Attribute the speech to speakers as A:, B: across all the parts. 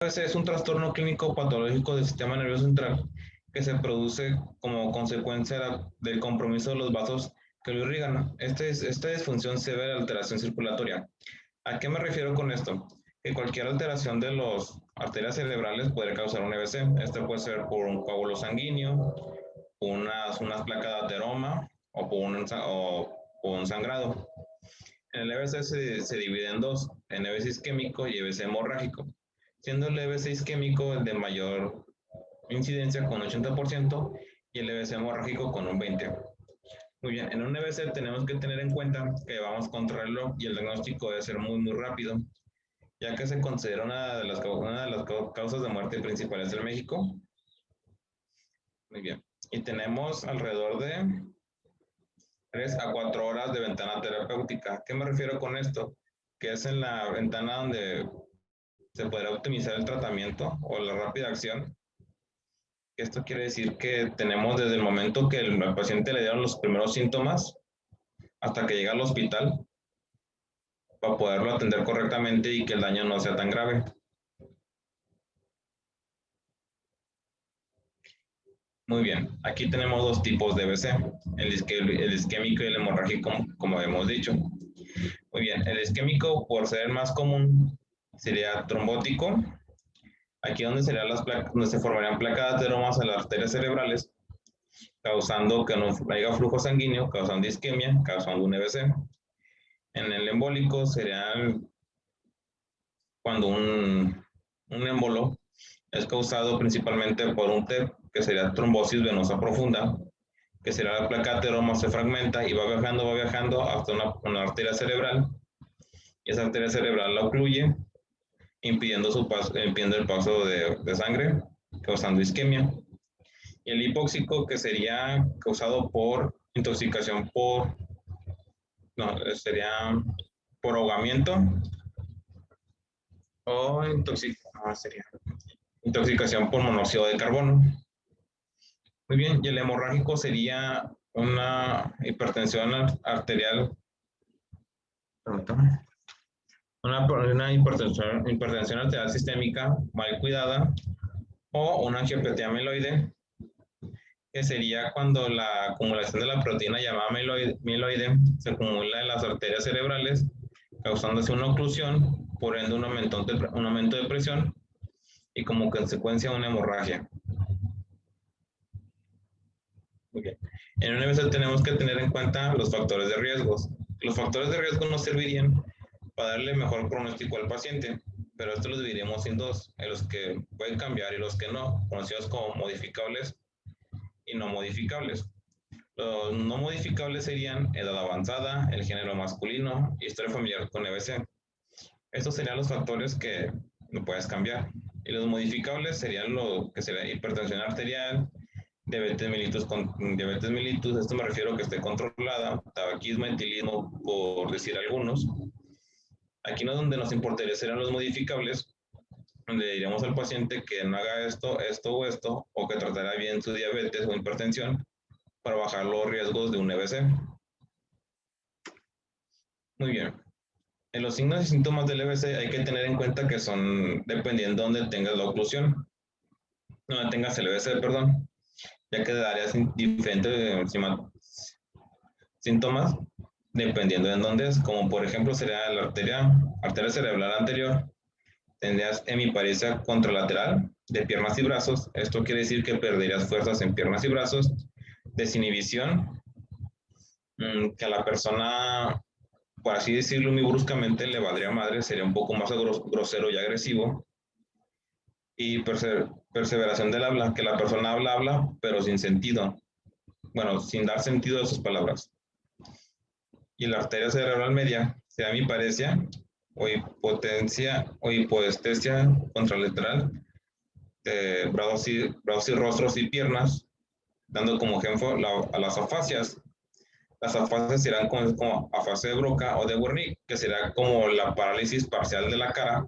A: Ese es un trastorno clínico patológico del sistema nervioso central que se produce como consecuencia del compromiso de los vasos que lo irrigan. Esta disfunción se debe a la alteración circulatoria. ¿A qué me refiero con esto? Que cualquier alteración de las arterias cerebrales puede causar un EBC. Este puede ser por un coágulo sanguíneo, unas placas de ateroma o por un sangrado. El EBC se divide en dos, en EBC isquémico y EBC hemorrágico, siendo el EBC isquémico el de mayor incidencia con 80% y el EBC hemorrágico con un 20%. Muy bien, en un EBC tenemos que tener en cuenta que vamos contra el reloj y el diagnóstico debe ser muy rápido, ya que se considera una de las causas de muerte principales en México. Muy bien, y tenemos alrededor de 3 a 4 horas de ventana terapéutica. ¿Qué me refiero con esto? Que es en la ventana donde se podrá optimizar el tratamiento o la rápida acción. Esto quiere decir que tenemos desde el momento que al paciente le dieron los primeros síntomas hasta que llega al hospital para poderlo atender correctamente y que el daño no sea tan grave. Muy bien, aquí tenemos dos tipos de EBC, el isquémico y el hemorrágico, como hemos dicho. Muy bien, el isquémico, por ser más común, sería trombótico. Aquí donde serían donde se formarían placas de ateromas en las arterias cerebrales, causando que no haya flujo sanguíneo, causando isquemia, causando un EBC. En el embólico sería cuando un émbolo es causado principalmente por un TEP, que sería trombosis venosa profunda, que será la placa de ateroma se fragmenta y va viajando hasta una arteria cerebral, y esa arteria cerebral la ocluye, impidiendo el paso de sangre, causando isquemia. Y el hipóxico, que sería causado por intoxicación sería por ahogamiento o sería intoxicación por monóxido de carbono. Muy bien, y el hemorrágico sería una hipertensión arterial, una hipertensión arterial sistémica mal cuidada o una angiopatía amiloide, que sería cuando la acumulación de la proteína llamada amiloide se acumula en las arterias cerebrales, causándose una oclusión, por ende un aumento de presión y como consecuencia una hemorragia. Muy bien. En una vez tenemos que tener en cuenta los factores de riesgos. Los factores de riesgo nos servirían para darle mejor pronóstico al paciente, pero esto los dividiremos en dos, en los que pueden cambiar y los que no, conocidos como modificables y no modificables. Los no modificables serían edad avanzada, el género masculino, historia familiar con EBC. Estos serían los factores que no puedes cambiar. Y los modificables serían lo que sería hipertensión arterial, diabetes mellitus, esto me refiero a que esté controlada, tabaquismo, etilismo, por decir algunos. Aquí no es donde nos importaría serán los modificables, donde diríamos al paciente que no haga esto, esto o esto, o que tratará bien su diabetes o hipertensión para bajar los riesgos de un EBC. Muy bien. En los signos y síntomas del EBC hay que tener en cuenta que son dependiendo de dónde tengas la oclusión, donde tengas el EBC, perdón, ya que darías diferentes síntomas dependiendo de dónde es, como por ejemplo sería la arteria cerebral anterior, tendrías hemiparesia contralateral de piernas y brazos, esto quiere decir que perderías fuerzas en piernas y brazos, desinhibición, que a la persona, por así decirlo muy bruscamente, le valdría madre, sería un poco más grosero y agresivo, y perseveración del habla, que la persona habla, pero sin sentido, bueno, sin dar sentido a sus palabras. Y la arteria cerebral media sea hemiparesia o hipotencia o hipoestesia contralateral de brazos y rostros y piernas, dando como ejemplo a las afasias. Las afasias serán como afasia de Broca o de Wernicke, que será como la parálisis parcial de la cara.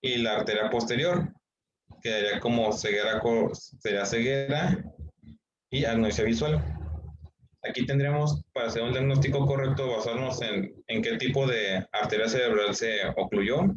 A: Y la arteria posterior, que sería como ceguera y agnosia visual. Aquí tendríamos, para hacer un diagnóstico correcto, basarnos en qué tipo de arteria cerebral se ocluyó,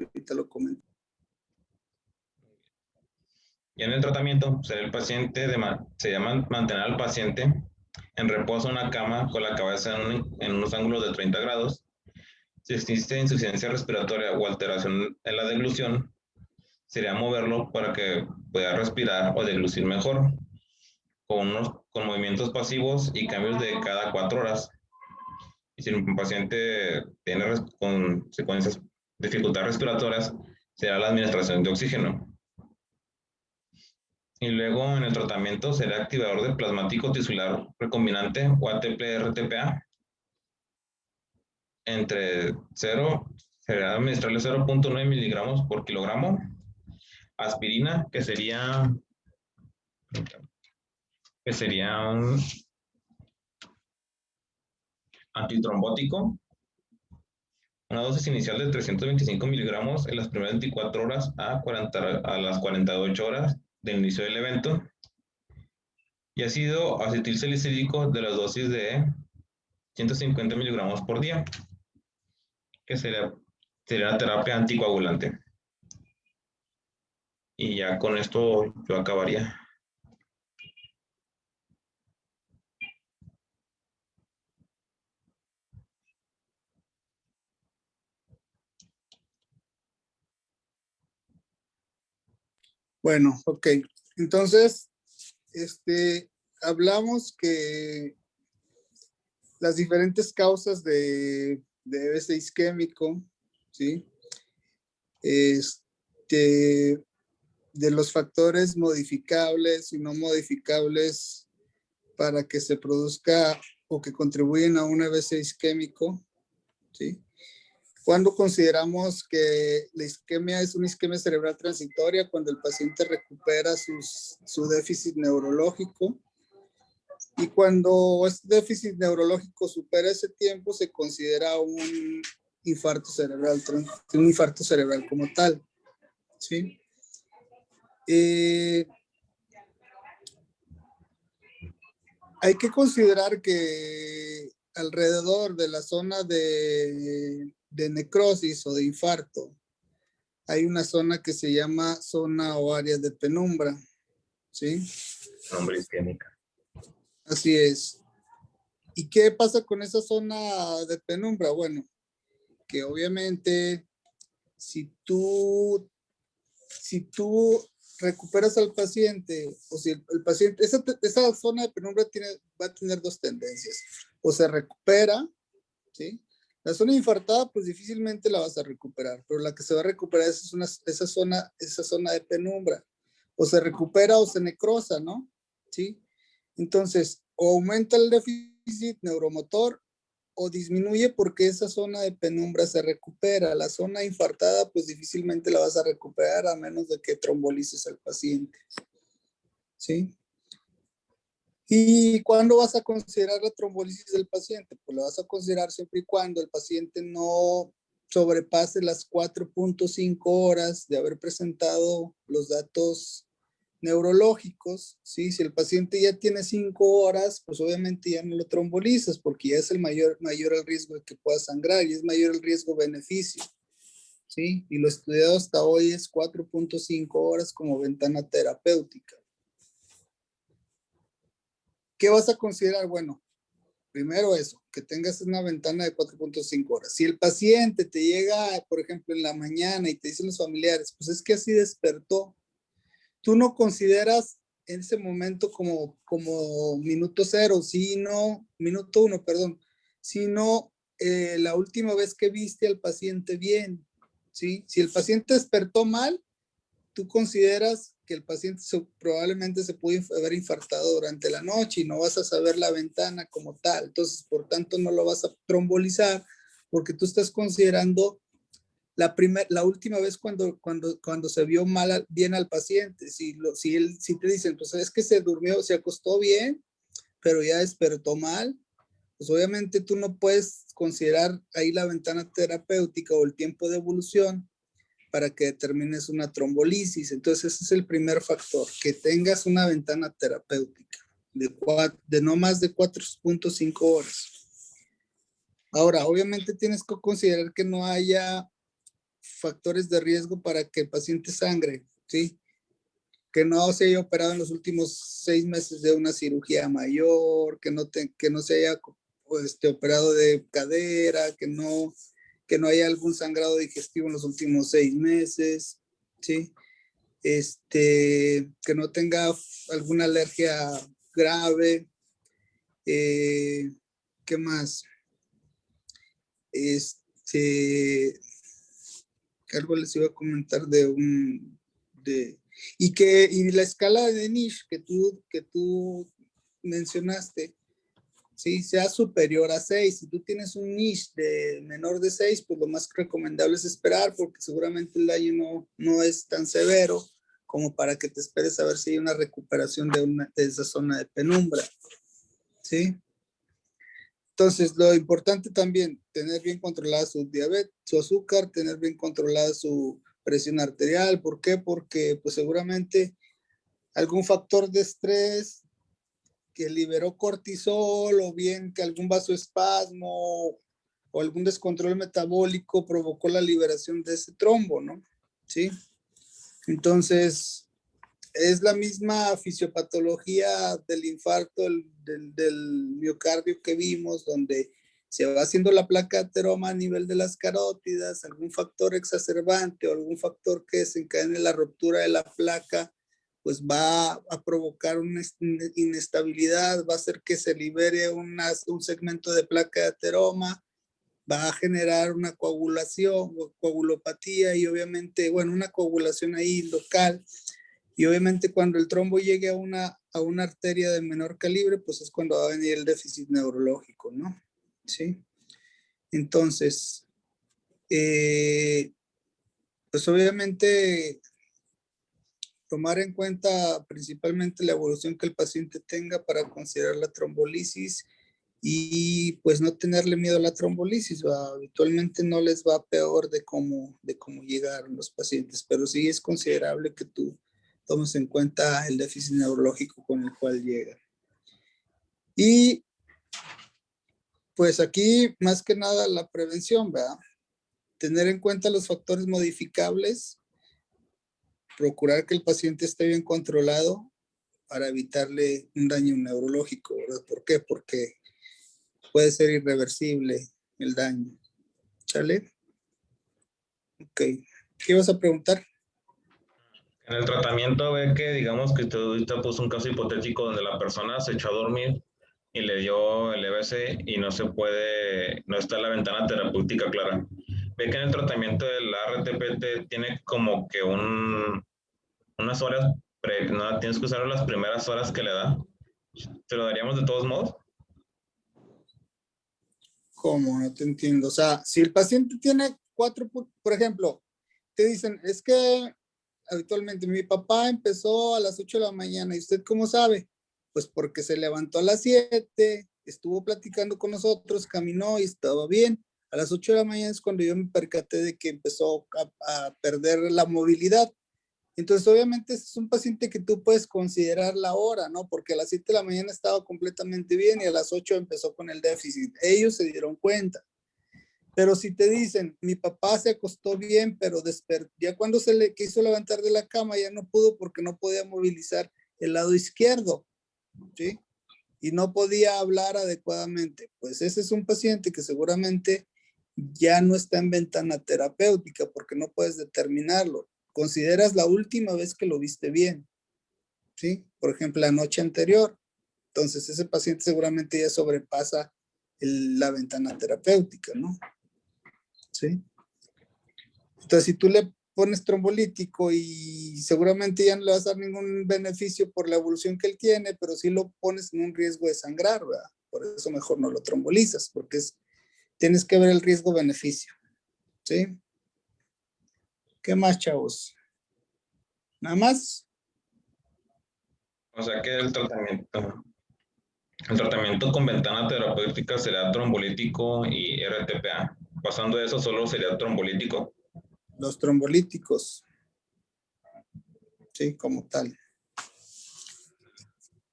B: ahorita lo comento.
A: Y en el tratamiento, el paciente se llama mantener al paciente en reposo en una cama con la cabeza en unos ángulos de 30 grados. Si existe insuficiencia respiratoria o alteración en la deglución, sería moverlo para que pueda respirar o deglucir mejor, con movimientos pasivos y cambios de cada 4 horas. Y si un paciente tiene consecuencias, dificultades respiratorias, será la administración de oxígeno. Y luego en el tratamiento será activador de plasmático tisular recombinante o ATP-RTPA. Entre 0, será administrarle 0.9 miligramos por kilogramo. Aspirina, que sería un antitrombótico. Una dosis inicial de 325 miligramos en las primeras 24 horas a las 48 horas del inicio del evento. Y ácido acetilsalicílico de las dosis de 150 miligramos por día, que sería la terapia anticoagulante. Y ya con esto yo acabaría.
B: Bueno, ok. Entonces, hablamos que las diferentes causas de EBC isquémico, ¿sí? De los factores modificables y no modificables para que se produzca o que contribuyen a un EBC isquémico, ¿sí? Cuando consideramos que la isquemia es una isquemia cerebral transitoria, cuando el paciente recupera su déficit neurológico, y cuando este déficit neurológico supera ese tiempo, se considera un infarto cerebral como tal, ¿sí? Hay que considerar que alrededor de la zona de necrosis o de infarto, hay una zona que se llama zona o área de penumbra, ¿sí?
A: Nombre isquémica.
B: Así es. ¿Y qué pasa con esa zona de penumbra? Bueno, que obviamente si tú recuperas al paciente, o si el paciente, esa zona de penumbra va a tener dos tendencias. O se recupera, ¿sí? La zona infartada, pues difícilmente la vas a recuperar, pero la que se va a recuperar es esa zona de penumbra. O se recupera o se necrosa, ¿no? ¿Sí? Entonces, o aumenta el déficit neuromotor o disminuye porque esa zona de penumbra se recupera. La zona infartada, pues difícilmente la vas a recuperar a menos de que trombolices al paciente. ¿Sí? ¿Y cuándo vas a considerar la trombolisis del paciente? Pues la vas a considerar siempre y cuando el paciente no sobrepase las 4.5 horas de haber presentado los datos neurológicos, ¿sí? Si el paciente ya tiene 5 horas, pues obviamente ya no lo trombolizas porque ya es el mayor el riesgo de que pueda sangrar y es mayor el riesgo-beneficio, ¿sí? Y lo estudiado hasta hoy es 4.5 horas como ventana terapéutica. ¿Qué vas a considerar? Bueno, primero eso, que tengas una ventana de 4.5 horas. Si el paciente te llega, por ejemplo, en la mañana y te dicen los familiares, pues es que así despertó, tú no consideras en ese momento como minuto cero, sino, minuto uno, perdón, sino la última vez que viste al paciente bien, ¿sí? Si el paciente despertó mal, tú consideras que el paciente probablemente se pudo haber infartado durante la noche y no vas a saber la ventana como tal. Entonces, por tanto, no lo vas a trombolizar porque tú estás considerando la última vez cuando se vio bien al paciente. Si te dicen, pues es que se durmió, se acostó bien, pero ya despertó mal, pues obviamente tú no puedes considerar ahí la ventana terapéutica o el tiempo de evolución para que determines una trombolisis. Entonces ese es el primer factor, que tengas una ventana terapéutica de no más de 4.5 horas. Ahora, obviamente tienes que considerar que no haya factores de riesgo para que el paciente sangre, ¿sí? Que no se haya operado en los últimos 6 meses de una cirugía mayor, que no se haya operado de cadera, que no haya algún sangrado digestivo en los últimos 6 meses, ¿sí? Que no tenga alguna alergia grave. ¿Qué más? Algo les iba a comentar y la escala de Niche que tú mencionaste, ¿sí? Sea superior a 6. Si tú tienes un Niche de menor de 6, pues lo más recomendable es esperar, porque seguramente el daño no es tan severo como para que te esperes a ver si hay una recuperación de esa zona de penumbra, ¿sí? Entonces, lo importante también, tener bien controlada su diabetes, su azúcar, tener bien controlada su presión arterial. ¿Por qué? Porque pues seguramente algún factor de estrés que liberó cortisol, o bien que algún vasoespasmo o algún descontrol metabólico provocó la liberación de ese trombo, ¿no? ¿Sí? Entonces, es la misma fisiopatología del infarto del miocardio que vimos, donde se va haciendo la placa ateroma a nivel de las carótidas, algún factor exacerbante o algún factor que desencadene la ruptura de la placa, pues va a provocar una inestabilidad, va a hacer que se libere un segmento de placa de ateroma, va a generar una coagulación o coagulopatía y obviamente, bueno, una coagulación ahí local. Y obviamente cuando el trombo llegue a una arteria de menor calibre, pues es cuando va a venir el déficit neurológico, ¿no? ¿Sí? Entonces, pues obviamente tomar en cuenta principalmente la evolución que el paciente tenga para considerar la trombolisis y pues no tenerle miedo a la trombolisis. Habitualmente no les va peor de cómo llegaron los pacientes, pero sí es considerable que tú tomes en cuenta el déficit neurológico con el cual llega. Y pues aquí más que nada la prevención, ¿verdad? Tener en cuenta los factores modificables, procurar que el paciente esté bien controlado para evitarle un daño neurológico, ¿verdad? ¿Por qué? Porque puede ser irreversible el daño. ¿Sale? Ok. ¿Qué ibas a preguntar?
A: En el tratamiento ve que, digamos que usted ahorita puso un caso hipotético donde la persona se echó a dormir y le dio el EBC y no se puede, no está la ventana terapéutica clara. Ve que en el tratamiento del RTPT tiene como que unas horas, no, tienes que usar las primeras horas que le da. ¿Te lo daríamos de todos modos?
B: ¿Cómo? No te entiendo. O sea, si el paciente tiene 4, por ejemplo, te dicen, es que habitualmente mi papá empezó a las 8 de la mañana, ¿y usted cómo sabe? Pues porque se levantó a las 7, estuvo platicando con nosotros, caminó y estaba bien. A las 8 de la mañana es cuando yo me percaté de que empezó a perder la movilidad. Entonces, obviamente, es un paciente que tú puedes considerar la hora, ¿no? Porque a las 7 de la mañana estaba completamente bien y a las 8 empezó con el déficit. Ellos se dieron cuenta. Pero si te dicen, mi papá se acostó bien, pero ya cuando se le quiso levantar de la cama ya no pudo porque no podía movilizar el lado izquierdo, ¿sí? Y no podía hablar adecuadamente. Pues ese es un paciente que seguramente ya no está en ventana terapéutica porque no puedes determinarlo. Consideras la última vez que lo viste bien, ¿sí? Por ejemplo, la noche anterior. Entonces ese paciente seguramente ya sobrepasa la ventana terapéutica, ¿no? ¿Sí? Entonces, si tú le pones trombolítico y seguramente ya no le vas a dar ningún beneficio por la evolución que él tiene, pero sí lo pones en un riesgo de sangrar, ¿verdad? Por eso mejor no lo trombolizas, porque tienes que ver el riesgo-beneficio, ¿sí? ¿Qué más, chavos? ¿Nada más?
A: O sea que el tratamiento con ventana terapéutica será trombolítico y RTPA. Pasando de eso, solo sería trombolítico.
B: Los trombolíticos, ¿sí? Como tal.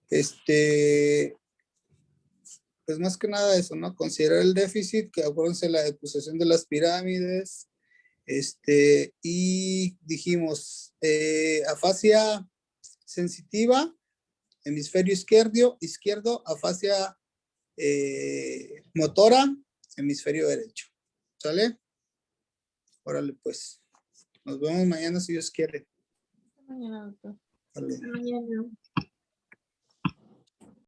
B: Pues más que nada eso, ¿no? Considerar el déficit, que acuérdense la deposición de las pirámides, Y dijimos, afasia sensitiva, hemisferio izquierdo, afasia motora, hemisferio derecho. ¿Sale? Órale, pues. Nos vemos mañana si Dios quiere.
C: Hasta mañana, doctor.
B: Vale.
C: Hasta mañana.